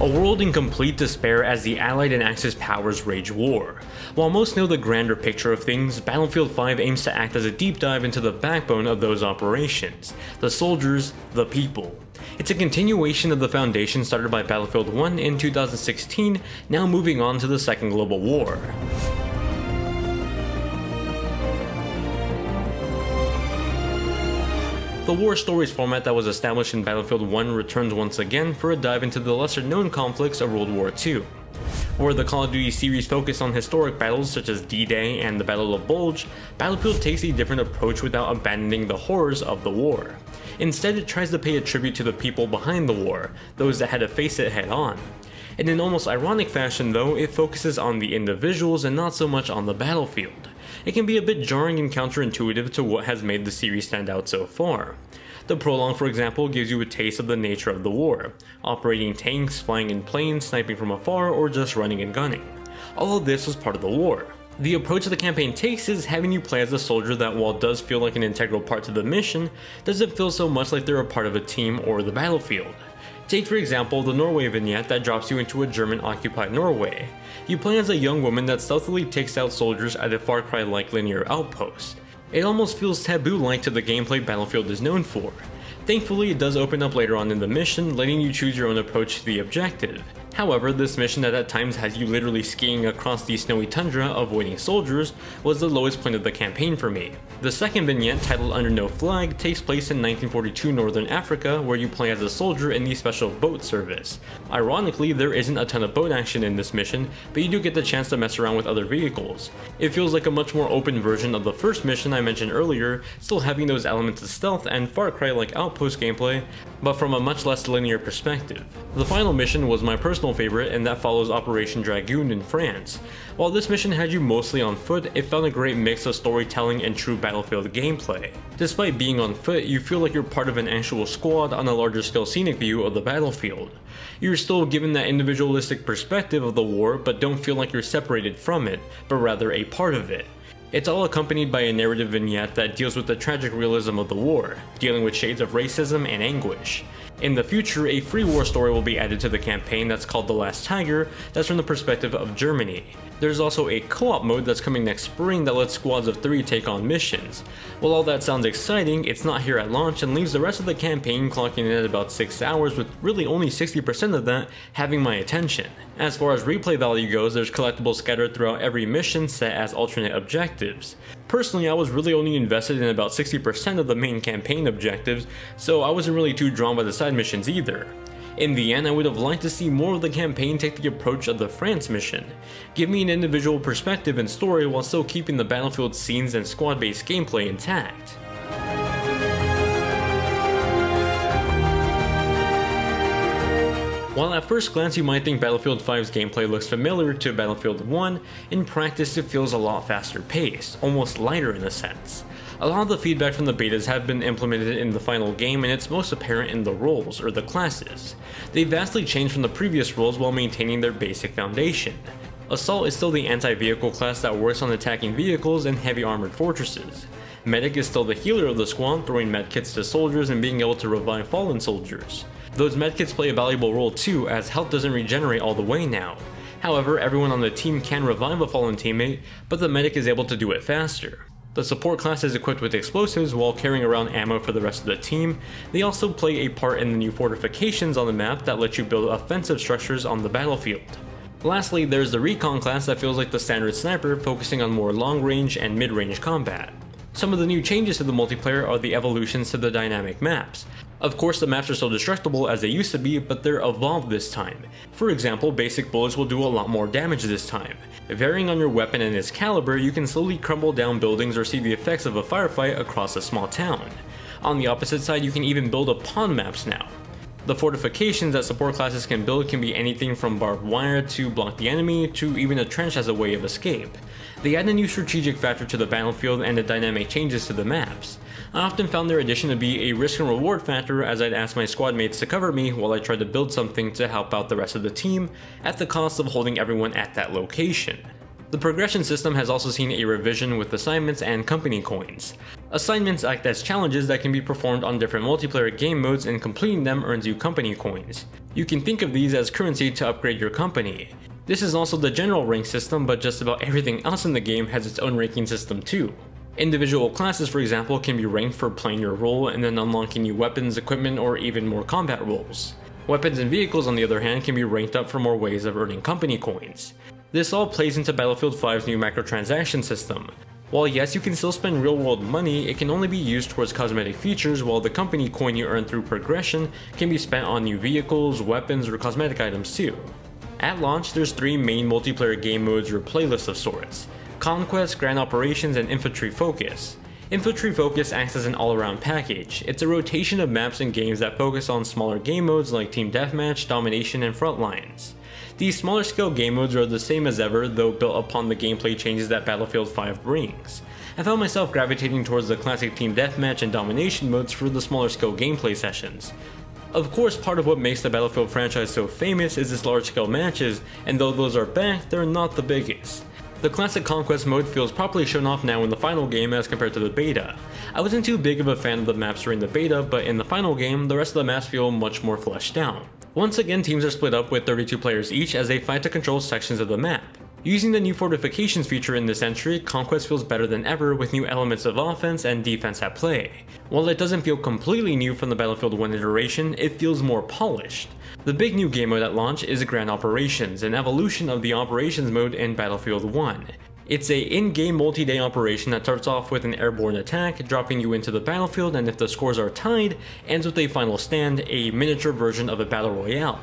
A world in complete despair as the Allied and Axis powers wage war. While most know the grander picture of things, Battlefield 5 aims to act as a deep dive into the backbone of those operations, the soldiers, the people. It's a continuation of the foundation started by Battlefield 1 in 2016, now moving on to the Second Global War. The war stories format that was established in Battlefield 1 returns once again for a dive into the lesser known conflicts of World War II. Where the Call of Duty series focused on historic battles such as D-Day and the Battle of Bulge, Battlefield takes a different approach without abandoning the horrors of the war. Instead, it tries to pay a tribute to the people behind the war, those that had to face it head on. In an almost ironic fashion though, it focuses on the individuals and not so much on the battlefield. It can be a bit jarring and counterintuitive to what has made the series stand out so far. The prologue, for example, gives you a taste of the nature of the war, operating tanks, flying in planes, sniping from afar, or just running and gunning. All of this was part of the war. The approach the campaign takes is having you play as a soldier that, while does feel like an integral part to the mission, doesn't feel so much like they're a part of a team or the battlefield. Take for example the Norway vignette that drops you into a German-occupied Norway. You play as a young woman that stealthily takes out soldiers at a Far Cry-like linear outpost. It almost feels taboo-like to the gameplay Battlefield is known for. Thankfully, it does open up later on in the mission, letting you choose your own approach to the objective. However, this mission that at times has you literally skiing across the snowy tundra avoiding soldiers was the lowest point of the campaign for me. The second vignette, titled Under No Flag, takes place in 1942 Northern Africa, where you play as a soldier in the Special Boat Service. Ironically, there isn't a ton of boat action in this mission, but you do get the chance to mess around with other vehicles. It feels like a much more open version of the first mission I mentioned earlier, still having those elements of stealth and Far Cry-like outpost gameplay, but from a much less linear perspective. The final mission was my personal favorite, and that follows Operation Dragoon in France. While this mission had you mostly on foot, it found a great mix of storytelling and true Battlefield gameplay. Despite being on foot, you feel like you're part of an actual squad on a larger scale scenic view of the battlefield. You're still given that individualistic perspective of the war, but don't feel like you're separated from it, but rather a part of it. It's all accompanied by a narrative vignette that deals with the tragic realism of the war, dealing with shades of racism and anguish. In the future, a free war story will be added to the campaign that's called The Last Tiger, that's from the perspective of Germany. There's also a co-op mode that's coming next spring that lets squads of 3 take on missions. While all that sounds exciting, it's not here at launch and leaves the rest of the campaign clocking in at about 6 hours, with really only 60% of that having my attention. As far as replay value goes, there's collectibles scattered throughout every mission set as alternate objectives. Personally, I was really only invested in about 60% of the main campaign objectives, so I wasn't really too drawn by the side missions either. In the end, I would have liked to see more of the campaign take the approach of the France mission. Give me an individual perspective and story while still keeping the Battlefield scenes and squad-based gameplay intact. While at first glance you might think Battlefield 5's gameplay looks familiar to Battlefield 1, in practice it feels a lot faster paced, almost lighter in a sense. A lot of the feedback from the betas have been implemented in the final game, and it's most apparent in the roles, or the classes. They vastly changed from the previous roles while maintaining their basic foundation. Assault is still the anti-vehicle class that works on attacking vehicles and heavy armored fortresses. Medic is still the healer of the squad, throwing medkits to soldiers and being able to revive fallen soldiers. Those medkits play a valuable role too, as health doesn't regenerate all the way now. However, everyone on the team can revive a fallen teammate, but the medic is able to do it faster. The support class is equipped with explosives while carrying around ammo for the rest of the team. They also play a part in the new fortifications on the map that let you build offensive structures on the battlefield. Lastly, there's the recon class that feels like the standard sniper, focusing on more long-range and mid-range combat. Some of the new changes to the multiplayer are the evolutions to the dynamic maps. Of course, the maps are still destructible as they used to be, but they're evolved this time. For example, basic bullets will do a lot more damage this time. Varying on your weapon and its caliber, you can slowly crumble down buildings or see the effects of a firefight across a small town. On the opposite side, you can even build upon maps now. The fortifications that support classes can build can be anything from barbed wire to block the enemy, to even a trench as a way of escape. They add a new strategic factor to the battlefield and the dynamic changes to the maps. I often found their addition to be a risk and reward factor, as I'd ask my squad mates to cover me while I tried to build something to help out the rest of the team, at the cost of holding everyone at that location. The progression system has also seen a revision with assignments and company coins. Assignments act as challenges that can be performed on different multiplayer game modes, and completing them earns you company coins. You can think of these as currency to upgrade your company. This is also the general rank system, but just about everything else in the game has its own ranking system too. Individual classes, for example, can be ranked for playing your role and then unlocking new weapons, equipment, or even more combat roles. Weapons and vehicles, on the other hand, can be ranked up for more ways of earning company coins. This all plays into Battlefield 5's new microtransaction system. While yes, you can still spend real-world money, it can only be used towards cosmetic features, while the company coin you earn through progression can be spent on new vehicles, weapons, or cosmetic items too. At launch, there's 3 main multiplayer game modes or playlists of sorts: Conquest, Grand Operations, and Infantry Focus. Infantry Focus acts as an all-around package. It's a rotation of maps and games that focus on smaller game modes like Team Deathmatch, Domination, and Frontlines. These smaller scale game modes are the same as ever, though built upon the gameplay changes that Battlefield 5 brings. I found myself gravitating towards the classic Team Deathmatch and Domination modes for the smaller scale gameplay sessions. Of course, part of what makes the Battlefield franchise so famous is its large scale matches, and though those are back, they're not the biggest. The classic Conquest mode feels properly shown off now in the final game as compared to the beta. I wasn't too big of a fan of the maps during the beta, but in the final game, the rest of the maps feel much more fleshed out. Once again, teams are split up with 32 players each as they fight to control sections of the map. Using the new fortifications feature in this entry, Conquest feels better than ever with new elements of offense and defense at play. While it doesn't feel completely new from the Battlefield 1 iteration, it feels more polished. The big new game mode at launch is Grand Operations, an evolution of the Operations mode in Battlefield 1. It's a in-game multi-day operation that starts off with an airborne attack, dropping you into the battlefield, and if the scores are tied, ends with a final stand, a miniature version of a battle royale.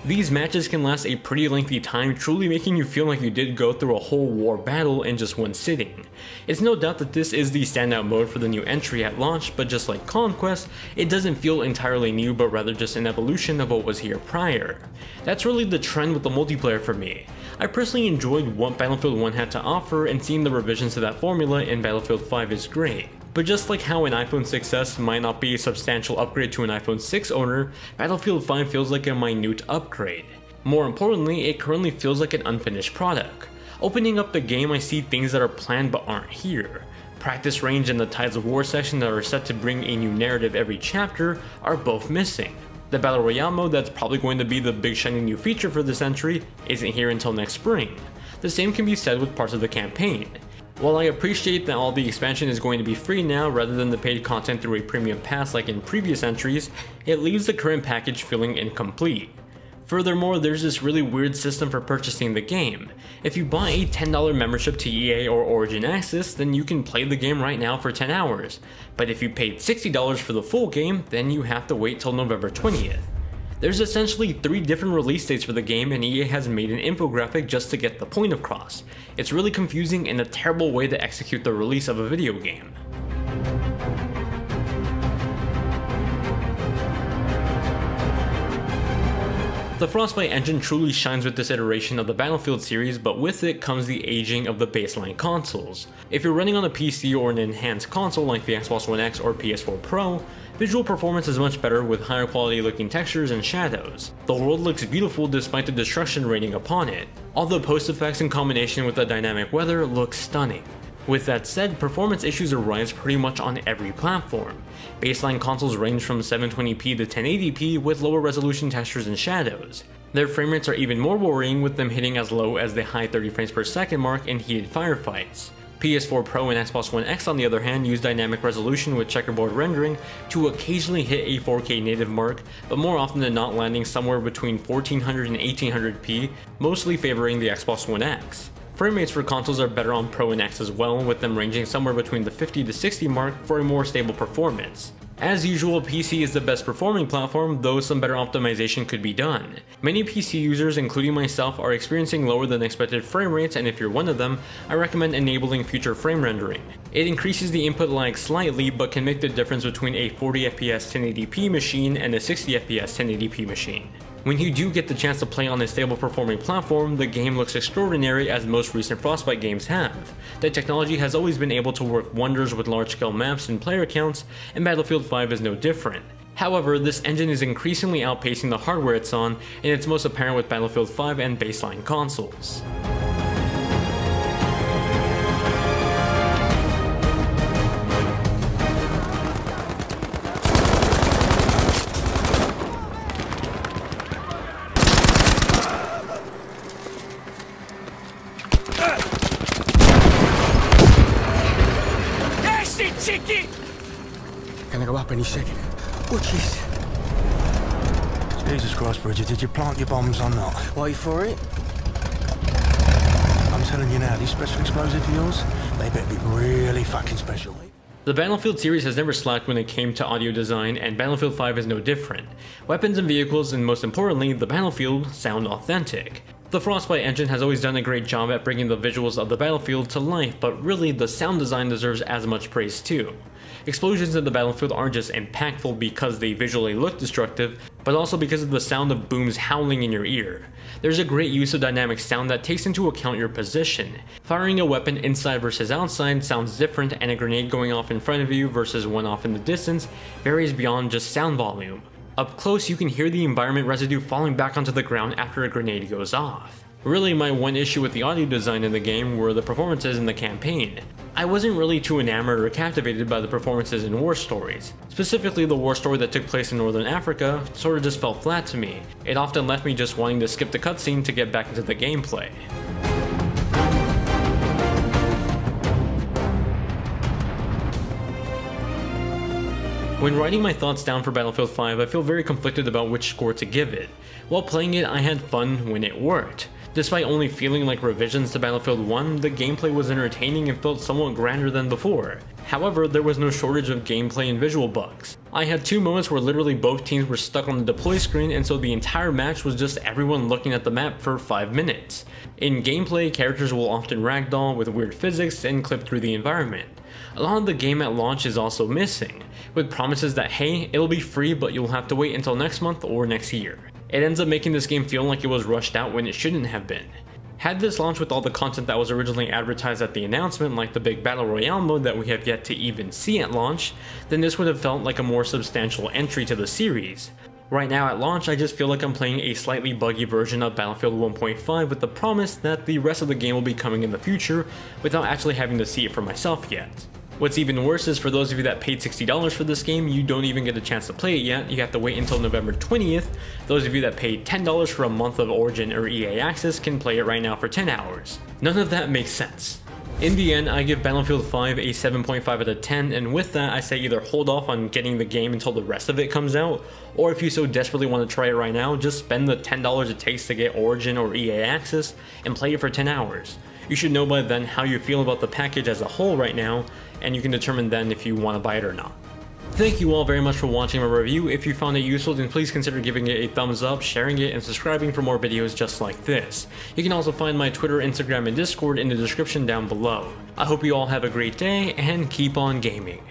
These matches can last a pretty lengthy time, truly making you feel like you did go through a whole war battle in just one sitting. It's no doubt that this is the standout mode for the new entry at launch, but just like Conquest, it doesn't feel entirely new but rather just an evolution of what was here prior. That's really the trend with the multiplayer for me. I personally enjoyed what Battlefield 1 had to offer, and seeing the revisions to that formula in Battlefield 5 is great. But just like how an iPhone 6s might not be a substantial upgrade to an iPhone 6 owner, Battlefield 5 feels like a minute upgrade. More importantly, it currently feels like an unfinished product. Opening up the game, I see things that are planned but aren't here. Practice range and the Tides of War section that are set to bring a new narrative every chapter are both missing. The Battle Royale mode that's probably going to be the big shiny new feature for this entry isn't here until next spring. The same can be said with parts of the campaign. While I appreciate that all the expansion is going to be free now rather than the paid content through a premium pass like in previous entries, it leaves the current package feeling incomplete. Furthermore, there's this really weird system for purchasing the game. If you buy a $10 membership to EA or Origin Access, then you can play the game right now for 10 hours. But if you paid $60 for the full game, then you have to wait till November 20th. There's essentially 3 different release dates for the game, and EA has made an infographic just to get the point across. It's really confusing and a terrible way to execute the release of a video game. The Frostbite engine truly shines with this iteration of the Battlefield series, but with it comes the aging of the baseline consoles. If you're running on a PC or an enhanced console like the Xbox One X or PS4 Pro, visual performance is much better with higher quality looking textures and shadows. The world looks beautiful despite the destruction raining upon it. All the post effects in combination with the dynamic weather look stunning. With that said, performance issues arise pretty much on every platform. Baseline consoles range from 720p to 1080p with lower resolution textures and shadows. Their frame rates are even more worrying, with them hitting as low as the high 30 frames per second mark in heated firefights. PS4 Pro and Xbox One X on the other hand use dynamic resolution with checkerboard rendering to occasionally hit a 4K native mark, but more often than not landing somewhere between 1400 and 1800p, mostly favoring the Xbox One X. Frame rates for consoles are better on Pro and X as well, with them ranging somewhere between the 50 to 60 mark for a more stable performance. As usual, PC is the best performing platform, though some better optimization could be done. Many PC users, including myself, are experiencing lower than expected frame rates, and if you're one of them, I recommend enabling future frame rendering. It increases the input lag slightly, but can make the difference between a 40fps 1080p machine and a 60fps 1080p machine. When you do get the chance to play on a stable performing platform, the game looks extraordinary as most recent Frostbite games have. The technology has always been able to work wonders with large scale maps and player counts, and Battlefield 5 is no different. However, this engine is increasingly outpacing the hardware it's on, and it's most apparent with Battlefield 5 and baseline consoles. Cheeky! Gonna go up any second. Watch this. Jesus Christ, Bridget, did you plant your bombs or not? Wait for it. I'm telling you now, these special explosives of yours, they better be really fucking special. The Battlefield series has never slacked when it came to audio design, and Battlefield 5 is no different. Weapons and vehicles, and most importantly, the battlefield, sound authentic. The Frostbite engine has always done a great job at bringing the visuals of the battlefield to life, but really the sound design deserves as much praise too. Explosions in the battlefield aren't just impactful because they visually look destructive, but also because of the sound of booms howling in your ear. There's a great use of dynamic sound that takes into account your position. Firing a weapon inside versus outside sounds different, and a grenade going off in front of you versus one off in the distance varies beyond just sound volume. Up close, you can hear the environment residue falling back onto the ground after a grenade goes off. Really, my one issue with the audio design in the game were the performances in the campaign. I wasn't really too enamored or captivated by the performances in war stories. Specifically, the war story that took place in Northern Africa sort of just fell flat to me. It often left me just wanting to skip the cutscene to get back into the gameplay. When writing my thoughts down for Battlefield 5, I feel very conflicted about which score to give it. While playing it, I had fun when it worked. Despite only feeling like revisions to Battlefield 1, the gameplay was entertaining and felt somewhat grander than before. However, there was no shortage of gameplay and visual bugs. I had two moments where literally both teams were stuck on the deploy screen, and so the entire match was just everyone looking at the map for 5 minutes. In gameplay, characters will often ragdoll with weird physics and clip through the environment. A lot of the game at launch is also missing, with promises that hey, it'll be free but you'll have to wait until next month or next year. It ends up making this game feel like it was rushed out when it shouldn't have been. Had this launched with all the content that was originally advertised at the announcement, like the big Battle Royale mode that we have yet to even see at launch, then this would have felt like a more substantial entry to the series. Right now at launch, I just feel like I'm playing a slightly buggy version of Battlefield 1.5 with the promise that the rest of the game will be coming in the future without actually having to see it for myself yet. What's even worse is for those of you that paid $60 for this game, you don't even get a chance to play it yet. You have to wait until November 20th. Those of you that paid $10 for a month of Origin or EA Access can play it right now for 10 hours. None of that makes sense. In the end, I give Battlefield 5 a 7.5 out of 10, and with that I say either hold off on getting the game until the rest of it comes out, or if you so desperately want to try it right now, just spend the $10 it takes to get Origin or EA Access and play it for 10 hours. You should know by then how you feel about the package as a whole right now, and you can determine then if you want to buy it or not. Thank you all very much for watching my review. If you found it useful, then please consider giving it a thumbs up, sharing it, and subscribing for more videos just like this. You can also find my Twitter, Instagram, and Discord in the description down below. I hope you all have a great day, and keep on gaming.